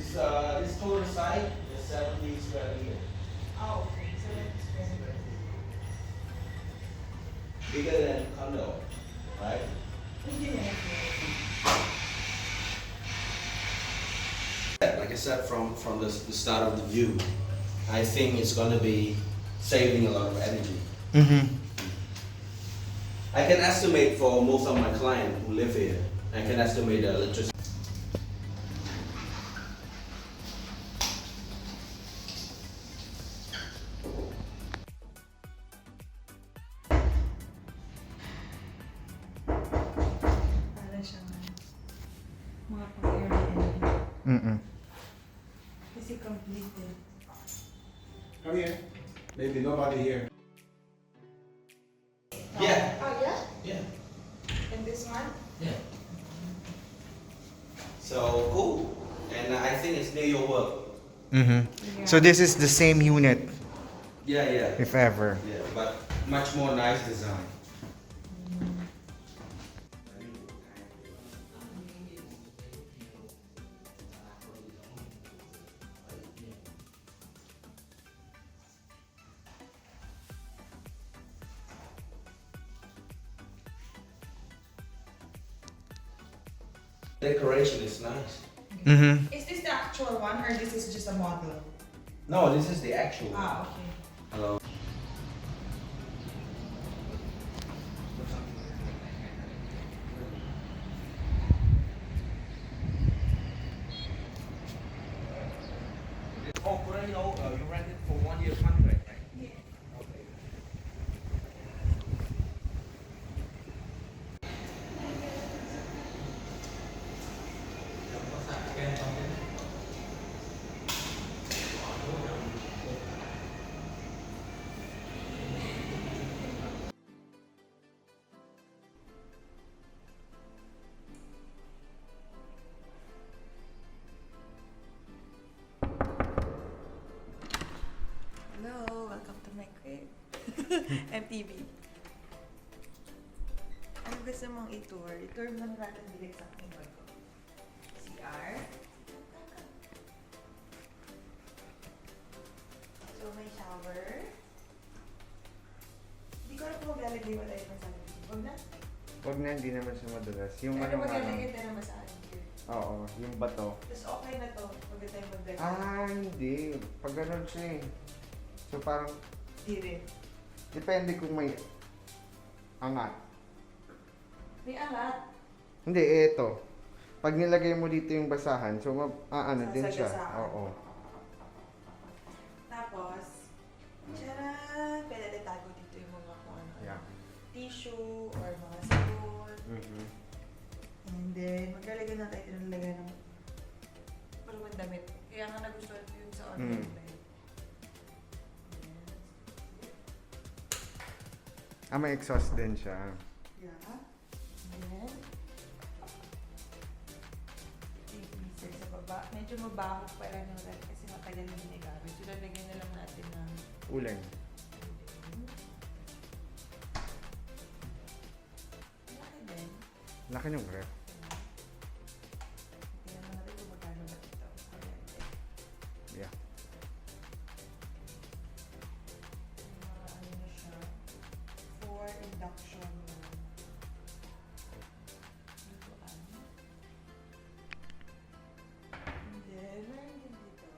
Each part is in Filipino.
This total site is 70 square meters. Oh, okay. 70 square meters. Bigger than condo, right? Yeah. Like I said, from the start of the view, I think it's going to be saving a lot of energy. Mm-hmm. I can estimate for most of my clients who live here, I can estimate the electricity. Para siyang mga pang-Airbnb. Mm-mm. Kasi completed. Come here. Maybe nobody here. Yeah. Oh, yeah? Yeah. And this one? Yeah. So cool, and I think it's near your work. Mm-hmm. So this is the same unit, Yeah, yeah. if ever. Yeah, but much more nice design. Decoration is nice. Mm-hmm. Is this the actual one or this is just a model? No, this is the actual one. Ah, okay. Hello. Oh, currently, you rent it for 1 year contract, right? Yeah. Okay. Hello, welcome to my crib. MTV. Ano gusto mong i-tour? I-tour mo na natin direct sa aking bago. CR. So, may shower. Hindi ko alam kung maglalagay wala yung sa akin. Huwag na. Huwag na, hindi naman siya madalas. Yung Pero ano maglalagay tayo naman sa akin. oo, yung bato. Tapos okay na to. Huwag na tayo mag-decorate. Ah, hindi. Pag ganun siya eh. So parang, Di rin. depende kung may angat. May angat. Hindi, eto. Pag nilagay mo dito yung basahan, so ano din siya. Sasagasaan. Oo. Tapos, tcharan! Pwede natin tago dito yung mga kung ano. Yeah. Tissue or mga sabon. Mm-hmm. And then, maglalagay na tayo nilagay ng palumang damit. Kaya nga nagustuhan ko yun sa online. Mm. Ah, may exhaust din siya. Yeah. And then, freezer sa baba. Medyo mabaho pa lang yung red kasi matagal yung ginagamit. So, lalagay na lang natin ng Ulan. laki din. Laki ng ref. Tingnan mo natin kung magkano ba ito. Kuryente. Yeah. Ano na siya. For induction. Lutuan. And then, meron din dito.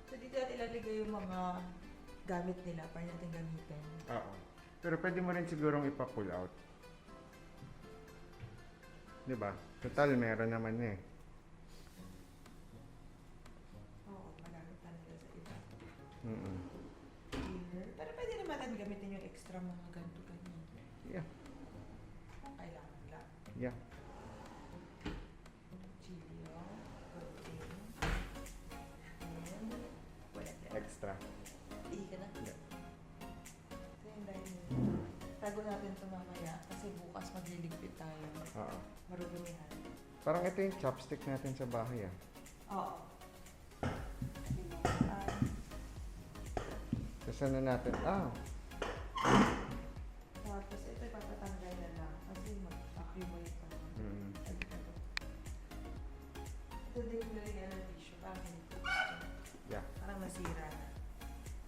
So, dito natin ilalagay yung mga gamit nila para natin gamitin. Oo. Pero pwede mo rin sigurong ipa-pull out. Diba? Total, meron naman eh. Oo, magagamitan nila sa iba. Mm-mm. Here. Pero pwede naman natin gamitin yung extra mga ganito ganyan. Yeah. Kung kailangan lang. Yeah. Chilio, protein, and pwede. Extra. Ihi ka na? Yeah. Ito yung dining. Tago natin ito mamaya kasi bukas magliligpit tayo. Oo. Marudumihan. Parang ito yung chopstick natin sa bahay ah. Oo. Tapos ano natin? Ah! Tapos ito ipapatanggal na lang kasi mag-accumulate pa naman. Mm. Ito din yung lalagyan ng tissue para hindi na masira na.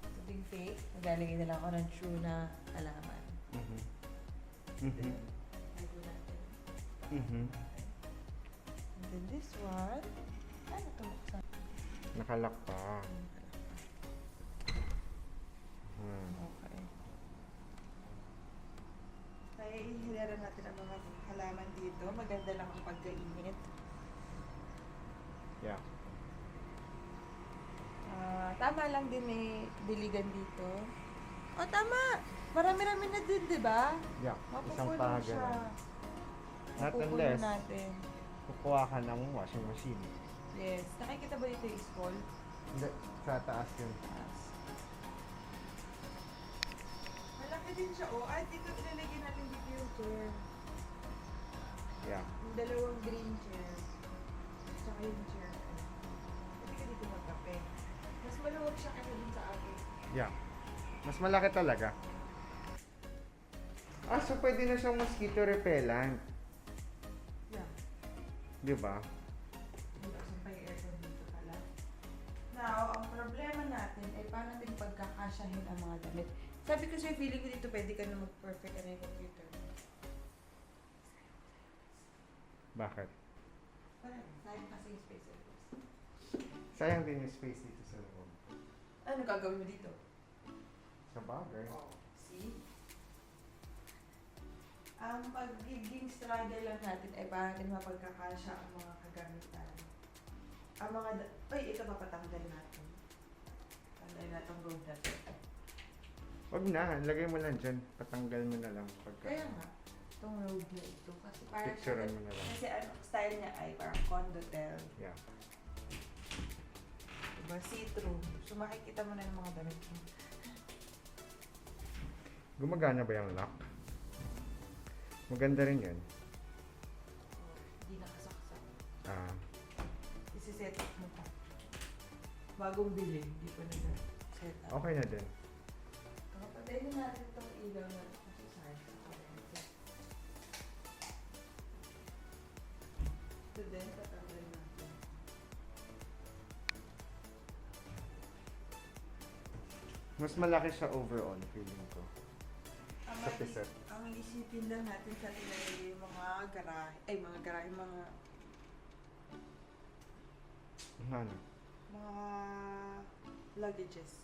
Ito ding fake, maglalagay na lang ako ng true na halaman. Mhm. Then, Mhm. lago natin. Mhm. And then this one, ano ito? Nakalak pa. Hmm. Okay. Kaya ihilaran natin ang mga halaman dito. Maganda lang ang pagkainit. Yeah. Tama lang din may diligan dito. O, tama! Marami-rami na din, di ba? Yeah. Isang Mapupuno pahaga siya. lang. Not Mapupuno unless natin. kukuha ka ng washing machine. Yes. Nakikita ba dito yung scroll? Hindi. Sa taas yun. Taas. Malaki din siya, oh. At dito ilalagay natin dito yung chair. Yeah. Yung dalawang green chair. Tsaka yung chair. Pwede ka dito magkape. Mas maluwag siya kaysa dun sa akin. Yeah. Mas malaki talaga. Ah, so pwede na siyang mosquito repellent. Yeah. Di ba? Dito sa yung aircon dito pala. Now, ang problema natin ay paano natin pagkakasyahin ang mga damit. Sabi ko sa'yo, feeling ko dito pwede ka na mag-perfect na yung computer. Bakit? Parang, sayang kasi yung space. Sayang din yung space dito sa loob. Ano gagawin mo dito? Sa bagay. See? Ang pagiging struggle lang natin ay paano natin mapagkakasya ang mga kagamitan. Ang mga, ito papatanggal natin. Tanggalin natin ang road natin. Wag na, lagay mo lang dyan. Patanggal mo na lang. Kaya nga, itong road na ito. Kasi parang, Picturean mo na lang. kasi ano, style niya ay parang condotel. Yeah. Diba? See-through. So makikita mo na yung mga damit mo. Gumagana ba yung lock? Maganda rin yan. Hindi nakasaksak. Ah, Isi-set up mo pa. Bagong bili, hindi pa nag-set up. okay na din. Kapatid natin itong ilaw na kasi saan sa kurente. Ito din, tatanggal natin. Mas malaki siya overall, feeling ko. Sa piset. Ang isipin lang natin sa tinalagay yung mga garahe, mga Ano? luggages.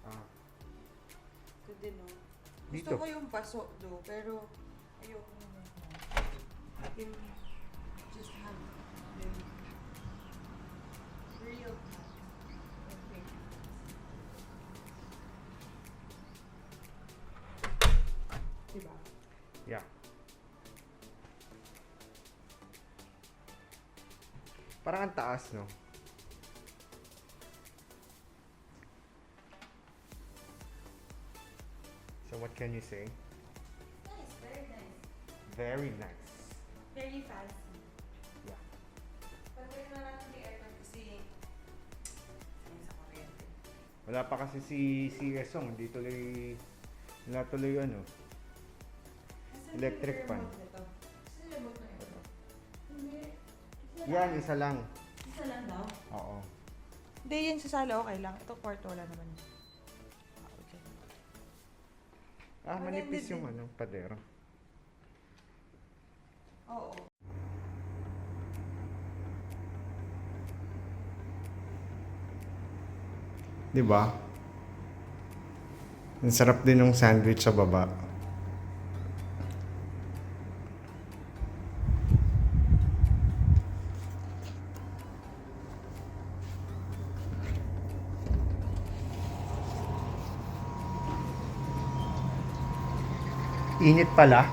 Ah, Ito din, no? Dito. Gusto ko yung paso, do, pero ayoko naman. I can just have them real okay. Diba? yeah. Parang ang taas, no? So what can you say? Nice, very nice. Very nice. Very fancy. Yeah. Pagpili na natin yung aircon kasi ayun sa kuryente. Wala pa kasi si Esong, hindi tuloy, wala tuloy ano. Nasaan Electric yung fan. remote nito? Saan yung remote na ito? Hindi. Yan, isa lang. Isa lang daw? Oo. Hindi, yan sa sala okay lang. Ito kwarto wala naman. Okay. Ah, Maganda manipis yung din. ano, padero. Oo. Di ba? Ang sarap din ng sandwich sa baba. Init pala.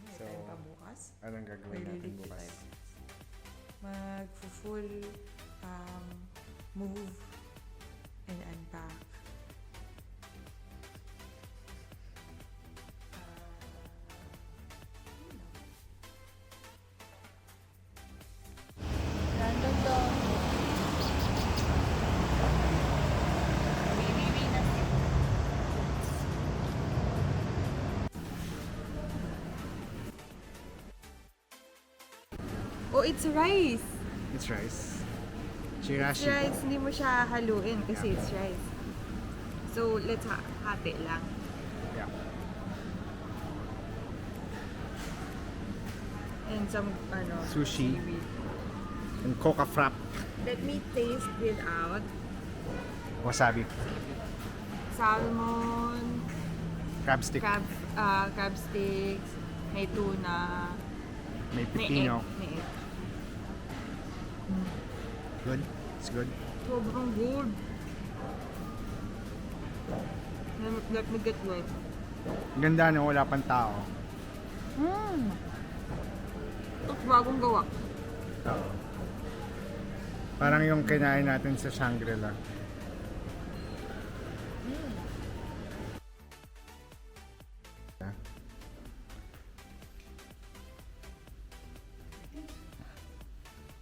May So, time pa bukas. Anong gagawin May natin lilig bukas? tayo. Mag-full move and unpack. Random lang. Wiwi na. Oh, it's rice. It's rice. It's Chirashi. rice. Hindi mo siya haluin kasi it's rice. So, let's hati lang. Yeah. And some, Sushi. seaweed. And coca frap. Let me taste without Wasabi. salmon, Crab stick. crab sticks, may tuna, May may pipino. egg. May egg. Good. It's good. Sobrang good. Let me get right. Ganda no, wala pang tao. Ito bagong gawa. Parang yung kinain natin sa Shangri-La.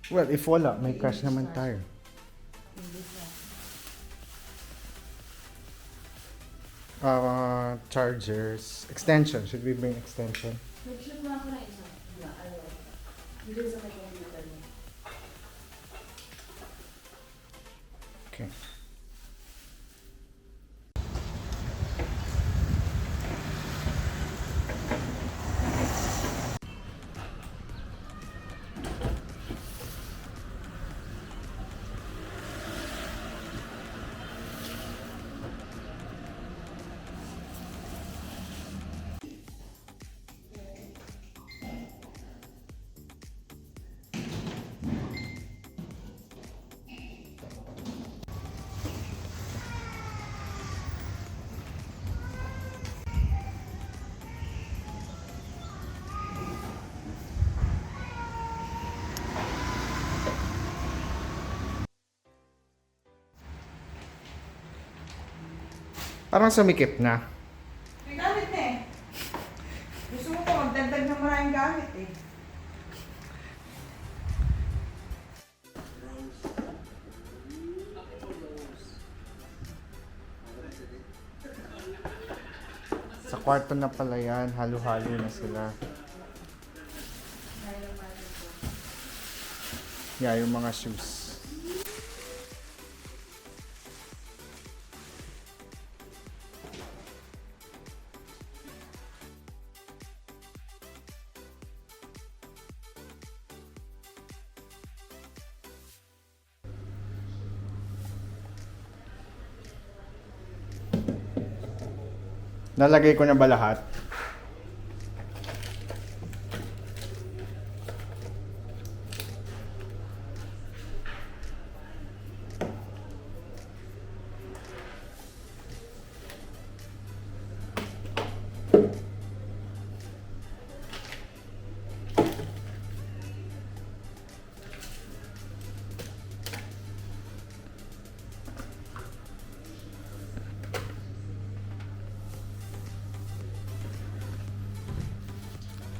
Well, if wala, may cash naman tayo. Chargers. Extension. Should we bring extension? Nag-shoot na ako na isa. Hindi sa may computer mo. Okay. Parang sumikip na. May gamit na eh. Gusto mo pa magdagdag ng maraming gamit eh. Sa kwarto na pala yan, halo-halo na sila. Yeah, yung mga shoes. Nalagay ko na ba lahat?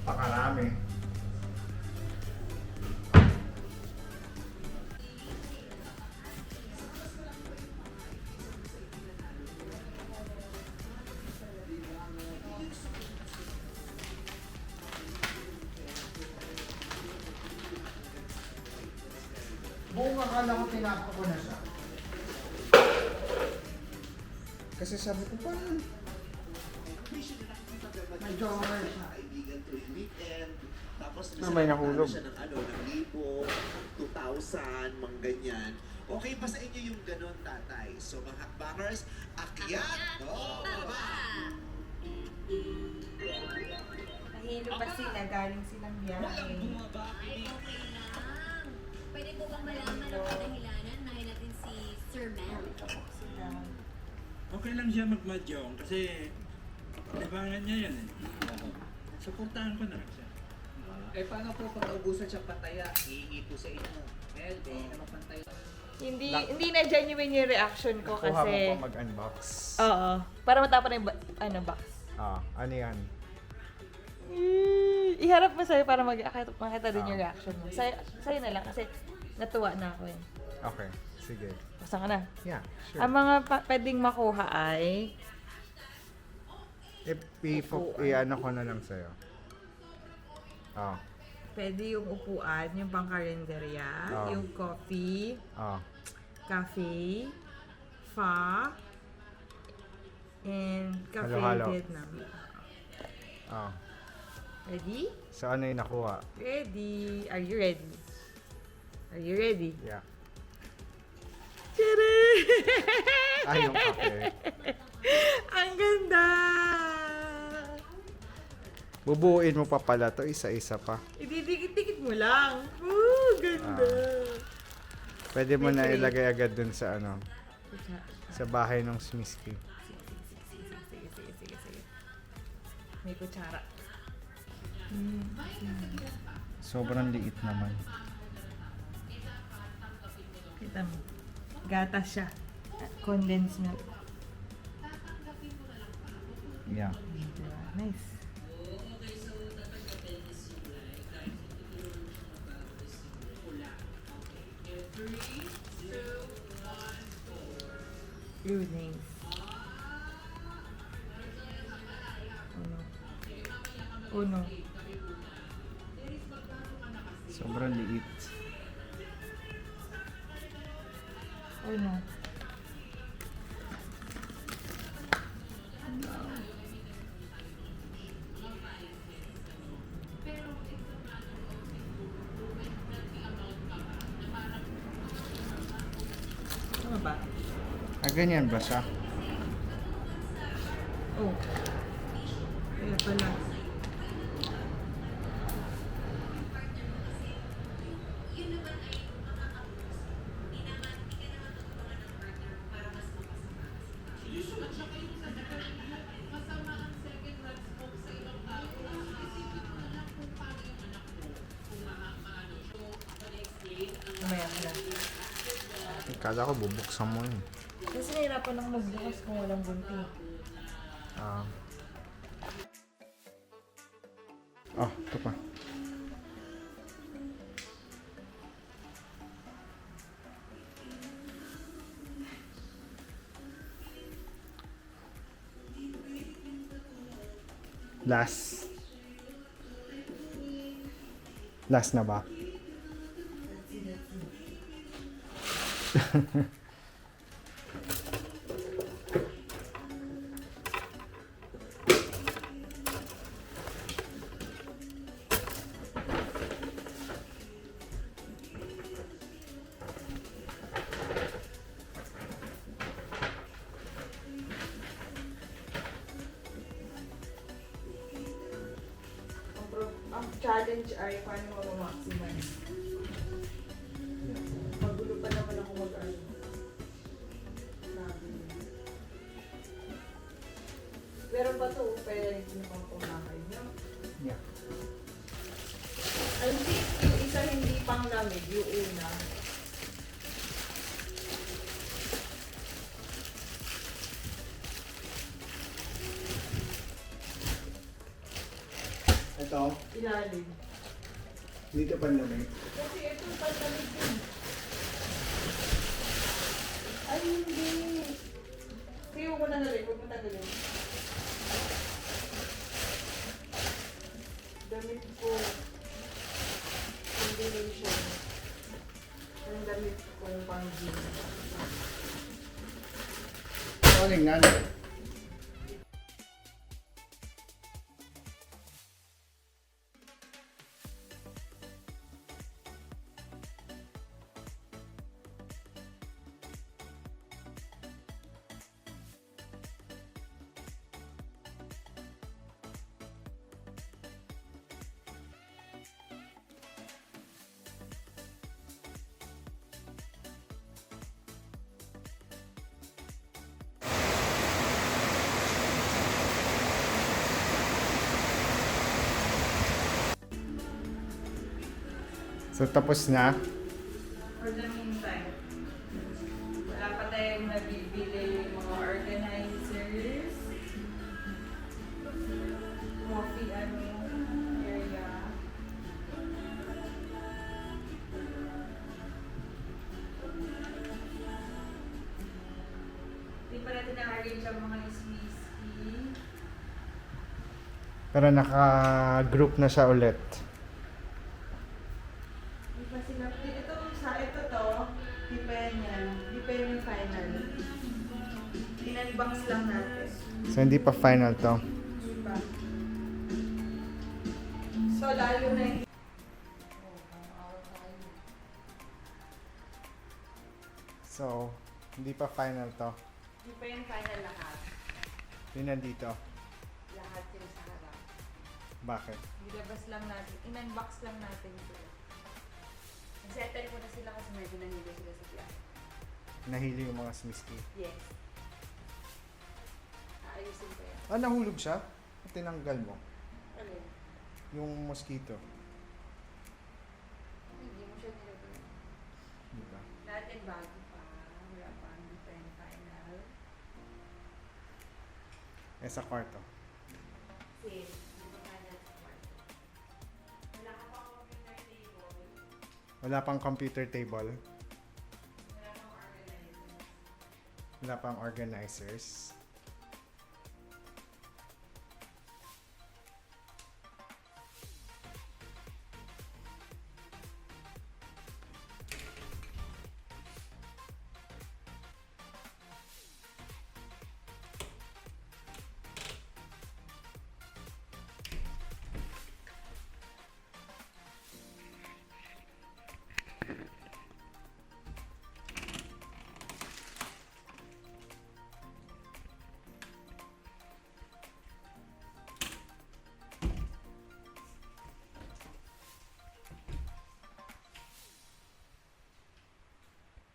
Pakarami. Buong akala ko tinapa ko na siya. Kasi sabi ko, paano? May joker siya. Kaibigan tuwing weekend. Tapos May nahulog. siya ng ng libo, 2,000, mga ganyan. Okay ba sa inyo yung ganon, tatay? So mga hakbangers, akyat! No, baba! Nahilo pa sila, galing silang biyahe. Ay, okay lang. Pwede ko bang malaman ang kadahilanan? Nahin natin si Sir Mel. Sila. Okay lang siya magmadyong kasi libangan niya yan eh. Suportahan ko na siya. Eh, paano po pag naubusan siya pataya? Hihingi po sa inyo. Well, di naman pantay. Hindi na genuine yung reaction ko Kuha mo kasi... pa mag-unbox. Oo. Para matapon na yung box. Ano yan? Iharap mo sa'yo para makita din yung reaction mo. Sa'yo na lang kasi natuwa na ako eh. Okay, sige. Basta ka na. Yeah, sure. Ang mga pwedeng makuha ay... I-ano ko na lang sa'yo. Pwede yung upuan, yung pang-karinderya, Ah. yung coffee, Ah. cafe, pho, and cafe Halo-halo. Vietnam. Ah. Ready? So ano yung nakuha? Ready. Are you ready? Are you ready? Yeah. Tada! Ah, yung kape. Ang ganda! Bubuuin mo pa pala to isa-isa pa. Ididikit-dikit mo lang. Ooh, ganda! Pwede mo na May tray. ilagay agad dun sa ano, Sige, sa bahay ng Smisky. sige. May kutsara. Sobrang liit naman. Kita mo. Gatas siya. Condensed milk. Yeah. Diba? Nice. Ooh, nice. Oh no. Sobrang liit. Oh no. Ano ba? Ah, ganyan ba siya? Oh. Kaya pala. Mamaya na. Kala ko bubuksan mo yun. Kasi nahirapan ako magbukas kung walang gunting. Ah. Oh, ito pa. Last. Last na ba? Ang challenge ay paano mo ma-maximize. Magulo pa naman ako mag-ano. Sabi niya. Meron ba ito? Pwede rin pinapamahay niyo? Yeah. Ay, hindi. Yung isa hindi pang lamig. Yung una. Ito, Ilalim. dito pa naman. Kasi ito palamig din. Ay, hindi. Sige, huwag mo tanggalin. Huwag mo tanggalin. Damit ko. Combination. Yung damit ko yung pang jean. Kaling na. So, tapos na. For the meantime, wala pa tayong nabibili mga organizers. Coffee, area. Hindi pa natin na-arrange ang mga whiskey. Pero naka-group na siya ulit. i-box lang natin. So, hindi pa final to. Diba? So, lalo na yung... So, hindi pa final to. Hindi pa yung final lahat. Yun nandito. Lahat yung sa harap. Bakit? Ilabas lang natin. In-unbox lang natin sila. Settle mo na sila kasi medyo nahilo sila sa class. Nahili yung mga smiski. Yes. Aayusin ko yan. Ah, nahulog siya? Tinanggal mo. Alin? Yung mosquito. Hindi mo siya nilagay. Diba? Natin bago pa. Wala pa. Hindi pa yung final. Eh, sa kwarto. Same. Hindi pa final sa kwarto. Wala ka pa computer table. Wala pang computer table. Wala pang organizer. Wala pang organizers.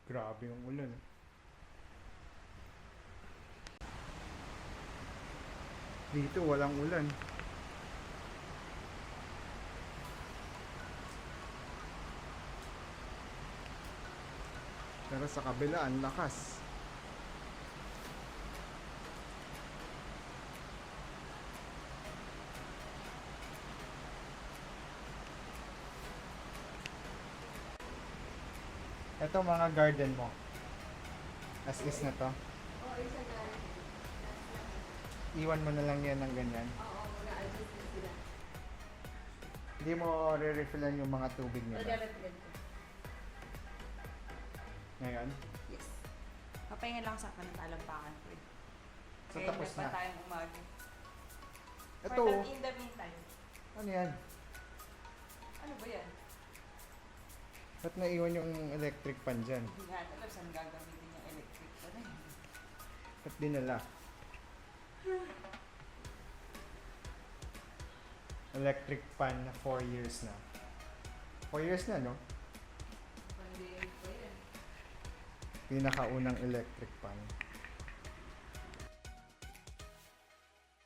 Grabe yung ulan. Dito walang ulan. Pero sa kabila, ang lakas. Ito mga garden mo. As is na to. Oo, isa na. Iwan mo na lang yan ng ganyan. Oo, mag-a-adjust na sila. Hindi mo re-refillan yung mga tubig nila. Mag-a-reflect ko. Ngayon. Yes. Papahinga lang sa panatalampakan ko. So, Kaya tapos hindi pa na. tayong umaga. Ito. But in the meantime, Ano yan? ano ba yan? Ba't naiwan yung electric fan dyan? Hindi nga alam saan gagamitin yung electric pa rin. Ba't dinala? Electric fan na 4 years na. 4 years na, no? Pandemic pa yan. Pinakaunang electric fan.